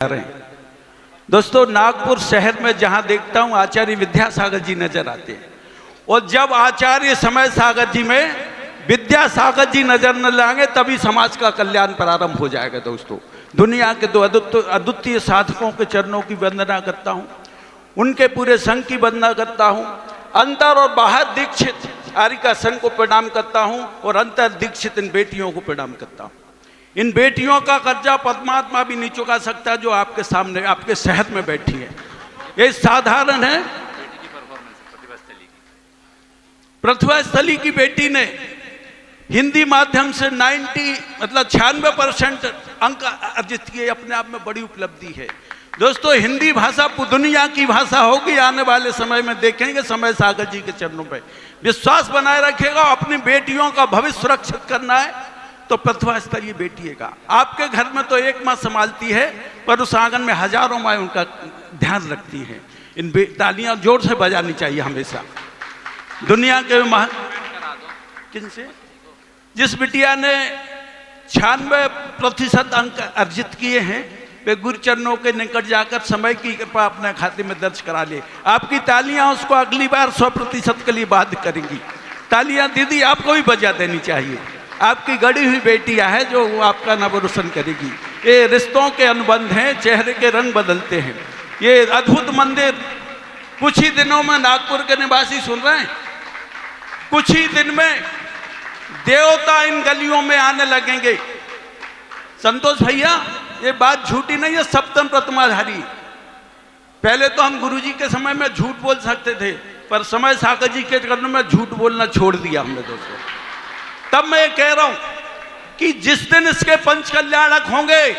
रहे हैं। दोस्तों, नागपुर शहर में जहां देखता हूं आचार्य विद्यासागर जी नजर आते हैं, और जब आचार्य समय सागर जी में विद्यासागर जी नजर न लाएंगे तभी समाज का कल्याण प्रारंभ हो जाएगा। दोस्तों, दुनिया के दो अद्वितीय साधकों के चरणों की वंदना करता हूं, उनके पूरे संघ की वंदना करता हूं। अंतर और बाहर दीक्षित आर्य का संघ को प्रणाम करता हूं और अंतर दीक्षित इन बेटियों को प्रणाम करता हूं। इन बेटियों का कर्जा परमात्मा भी नहीं चुका सकता जो आपके सामने आपके शहर में बैठी है। ये साधारण है। प्रतिभा स्थली की बेटी ने हिंदी माध्यम से 96% अंक अर्जित किए, अपने आप में बड़ी उपलब्धि है। दोस्तों, हिंदी भाषा दुनिया की भाषा होगी। आने वाले समय में देखेंगे समय सागर जी के चरणों पे विश्वास बनाए रखेगा। अपनी बेटियों का भविष्य सुरक्षित करना है तो प्रतिभा स्थलीय बेटी का। आपके घर में तो एक माँ संभालती है, पर उस आंगन में हजारों माँ उनका ध्यान रखती हैं। इन तालियां जोर से बजानी चाहिए हमेशा। दुनिया के किनसे जिस बिटिया ने 96% अंक अर्जित किए हैं, वे गुरु चरणों के निकट जाकर समय की कृपा अपने खाते में दर्ज करा ले। आपकी तालियां उसको अगली बार 100% के लिए बाध्य करेंगी। तालियां दीदी आपको भी बजा देनी चाहिए। आपकी गढ़ी हुई बेटियां है जो आपका नाम रोशन करेगी। ये रिश्तों के अनुबंध हैं, चेहरे के रंग बदलते हैं। ये अद्भुत मंदिर कुछ ही दिनों में नागपुर के निवासी सुन रहे हैं, कुछ ही दिन में देवता इन गलियों में आने लगेंगे। संतोष भैया, ये बात झूठी नहीं है, सप्तम प्रतिमाधारी। पहले तो हम गुरुजी के समय में झूठ बोल सकते थे, पर समय सागर जी के चरणों में झूठ बोलना छोड़ दिया हमने। दोस्तों, तब मैं ये कह रहा हूं कि जिस दिन इसके पंच कल्याणक होंगे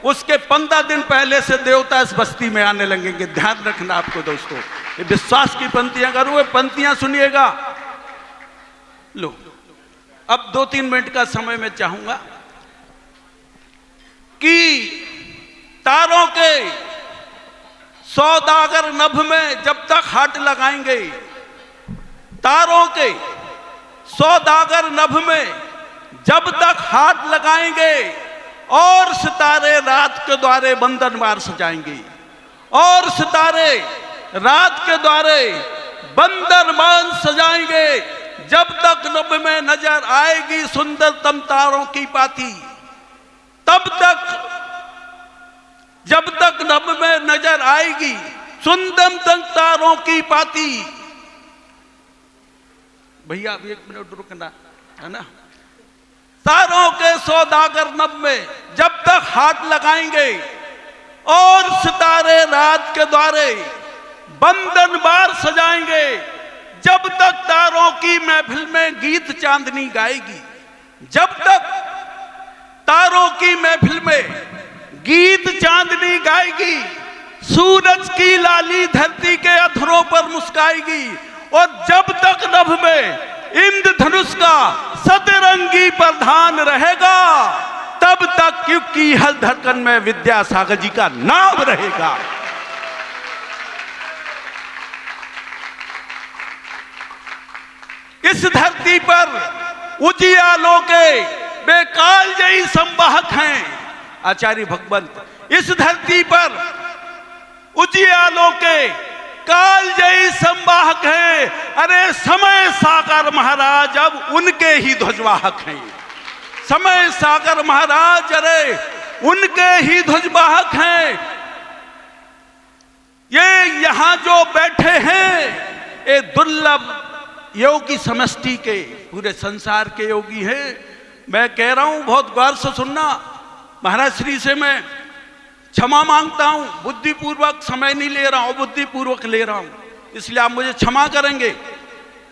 उसके 15 दिन पहले से देवता इस बस्ती में आने लगेंगे। ध्यान रखना आपको। दोस्तों, ये विश्वास की पंक्तियां करूं, पंक्तियां सुनिएगा। लो, अब 2-3 मिनट का समय मैं चाहूंगा कि तारों के सौदागर नभ में जब तक हाथ लगाएंगे, तारों के सौदागर नभ में जब तक हाथ लगाएंगे और सितारे रात के द्वारे बंधनवार सजाएंगे, और सितारे रात के द्वारे बंधनवार सजाएंगे, जब तक नभ में नजर आएगी सुंदरतम तारों की पाती, तब तक जब तक नभ में नजर आएगी सुंदरतम तारों की पाती। भैया अब 1 मिनट रुकना है ना। तारों के सौदागर नभ में जब तक हाथ लगाएंगे और सितारे रात के द्वारे बंधनवार सजाएंगे, जब तक तारों की महफिल में गीत चांदनी गाएगी, जब तक तारों की महफिल में गीत चांदनी गाएगी, सूरज की लाली धरती के अधरों पर मुस्काएगी, और जब तक नभ में इंद्रधनुष का सतरंगी प्रधान रहेगा, तब तक क्योंकि हर धड़कन में विद्यासागर जी का नाम रहेगा। इस धरती पर उजियालों के वे कालजयी संवाहक हैं आचार्य भगवंत। इस धरती पर उजियालों के कालजयी संवाहक हैं। अरे समय सागर महाराज अब उनके ही ध्वजवाहक हैं। समय सागर महाराज अरे उनके ही ध्वजवाहक हैं। ये यहां जो बैठे हैं ये दुर्लभ योगी समष्टि के, पूरे संसार के योगी हैं। मैं कह रहा हूं, बहुत गौर से सुनना। महाराज श्री से मैं क्षमा मांगता हूं, बुद्धिपूर्वक समय नहीं ले रहा हूं, बुद्धिपूर्वक ले रहा हूं, इसलिए आप मुझे क्षमा करेंगे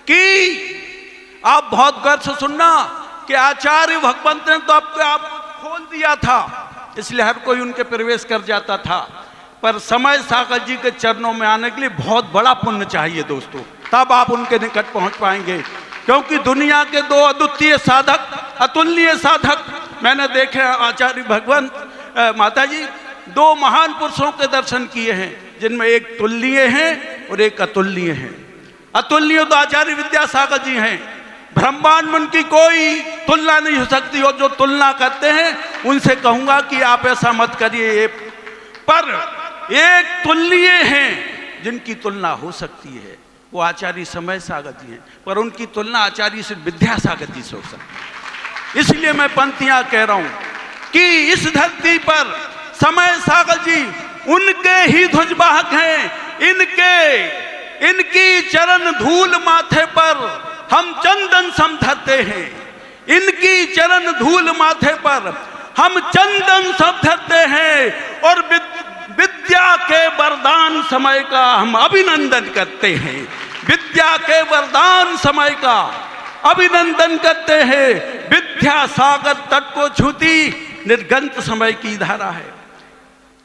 कि आप बहुत गौर से सुनना कि आचार्य भगवंत ने तो आप खोल दिया था, इसलिए हर कोई उनके प्रवेश कर जाता था। पर समय सागर जी के चरणों में आने के लिए बहुत बड़ा पुण्य चाहिए दोस्तों, तब आप उनके निकट पहुंच पाएंगे। क्योंकि दुनिया के 2 अद्वितीय साधक, अतुलनीय साधक मैंने देखे। आचार्य भगवंत माता जी 2 महान पुरुषों के दर्शन किए हैं, जिनमें एक तुल्य हैं और एक अतुलनीय हैं। अतुलनीय तो आचार्य विद्यासागर जी हैं, ब्रह्मांड में उनकी कोई तुलना नहीं हो सकती। और जो तुलना करते हैं उनसे कहूंगा कि आप ऐसा मत करिए, पर एक तुल्य हैं जिनकी तुलना हो सकती है, वो आचार्य समय सागर जी हैं, पर उनकी तुलना आचार्य श्री विद्यासागर जी से हो सकती है। इसलिए मैं पंक्तियां कह रहा हूं कि इस धरती पर समय सागर जी उनके ही ध्वजवाहक हैं। इनकी चरण धूल माथे पर हम चंदन सम धरते हैं। इनकी चरण धूल माथे पर हम चंदन सम धरते हैं और विद्या के वरदान समय का हम अभिनंदन करते हैं। विद्या के वरदान समय का अभिनंदन करते हैं। विद्या सागर तट को छूती निर्गंत समय की धारा है।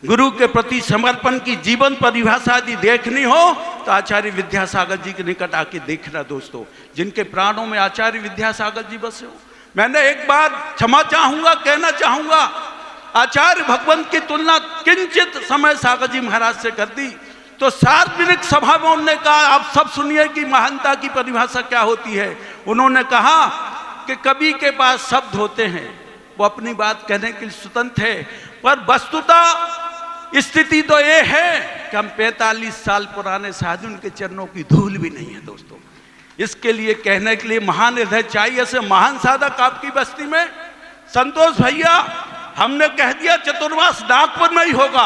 गुरु के प्रति समर्पण की जीवन परिभाषा यदि देखनी हो तो आचार्य विद्यासागर जी के निकट आके देखना दोस्तों, जिनके प्राणों में आचार्य विद्यासागर जी बसे हो। मैंने एक बार क्षमा चाहूंगा, कहना चाहूंगा, आचार्य भगवंत की तुलना किंचित समय सागर जी महाराज से कर दी तो सार्वजनिक सभा में उन्होंने कहा, आप सब सुनिए कि महानता की परिभाषा क्या होती है। उन्होंने कहा कि कवि के पास शब्द होते हैं, वो अपनी बात कहने के लिए स्वतंत्र है, पर वस्तुतः स्थिति तो ये है कि हम 45 साल पुराने साधु के चरणों की धूल भी नहीं है दोस्तों। इसके लिए कहने के लिए महान हृदय चाहिए। ऐसे महान साधक आपकी बस्ती में संतोष भैया, हमने कह दिया चतुर्मास नागपुर में ही होगा,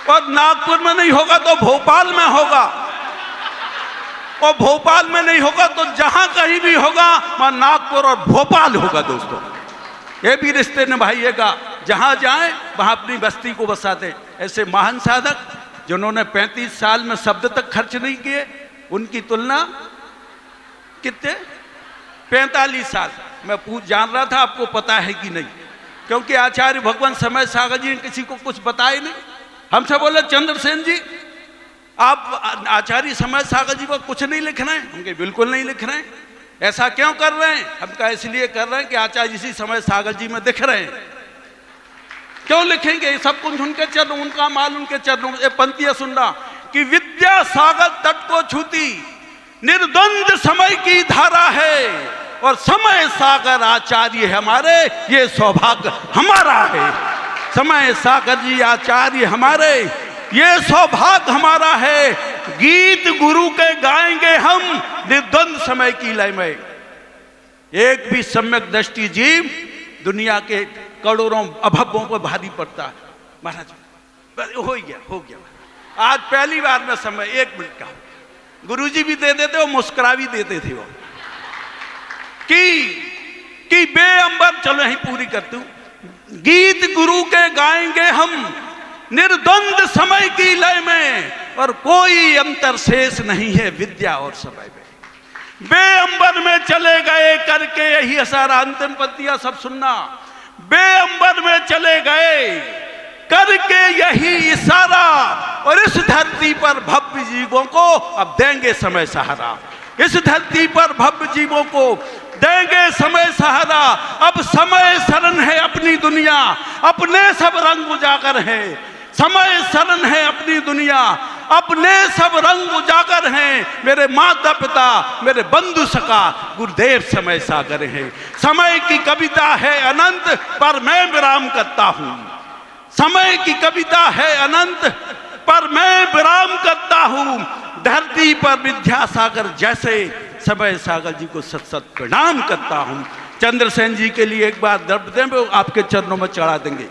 और नागपुर में नहीं होगा तो भोपाल में होगा, और भोपाल में नहीं होगा तो जहां कहीं भी होगा वहां नागपुर और भोपाल होगा दोस्तों। ये भी रिश्ते निभाइएगा, जहां जाएं वहां अपनी बस्ती को बसा दें। ऐसे महान साधक जिन्होंने 35 साल में शब्द तक खर्च नहीं किए, उनकी तुलना कितने 45 साल मैं जान रहा था, आपको पता है कि नहीं, क्योंकि आचार्य भगवान समय सागर जी ने किसी को कुछ बताया नहीं। हमसे बोले चंद्रसेन जी आप आचार्य समय सागर जी को कुछ नहीं लिख रहे हैं। हम कहे बिल्कुल नहीं लिख रहे हैं। ऐसा क्यों कर रहे हैं? हम कहा इसलिए कर रहे हैं कि आचार्य इसी समय सागर जी में दिख रहे हैं। क्यों लिखेंगे? सब कुछ उनके चरणों, उनका माल उनके चरणों। ये पंक्तियां सुनना कि विद्या सागर तट को छूती निर्द्वंद समय की धारा है, और समय सागर आचार्य हमारे, ये सौभाग्य हमारा है। समय सागर जी आचार्य हमारे, ये सौभाग्य हमारा है। गीत गुरु के गाएंगे हम निर्द्वंद समय की लय में। एक भी सम्यक दृष्टि जीव दुनिया के करोड़ों अभवों पर भारी पड़ता है। महाराज हो गया आज पहली बार में समय 1 मिनट का गुरुजी भी दे देते, वो मुस्कुरा भी देते थे वो कि बे अंबर, चलो यही पूरी करती हूं। गीत गुरु के गाएंगे हम निर्द्वंद समय की लय में, और कोई अंतर शेष नहीं है विद्या और समय में। बे अंबर में चले गए करके, यही सारा अंतिम पंक्तियां सब सुनना। बे अंबर में चले गए करके यही इशारा, और इस धरती पर भव्य जीवों को अब देंगे समय सहारा। इस धरती पर भव्य जीवों को देंगे समय सहारा। अब समय शरण है अपनी दुनिया, अपने सब रंग उजागर है। समय शरण है अपनी दुनिया, अपने सब रंग उजागर हैं। मेरे माता पिता, मेरे बंधु सखा, गुरुदेव समय सागर हैं। समय की कविता है अनंत, पर मैं विराम करता हूं। समय की कविता है अनंत, पर मैं विराम करता हूं। धरती पर विद्यासागर जैसे समय सागर जी को सत सत प्रणाम करता हूं। चंद्रसेन जी के लिए एक बार द्रव्य दें, वो आपके चरणों में चढ़ा देंगे।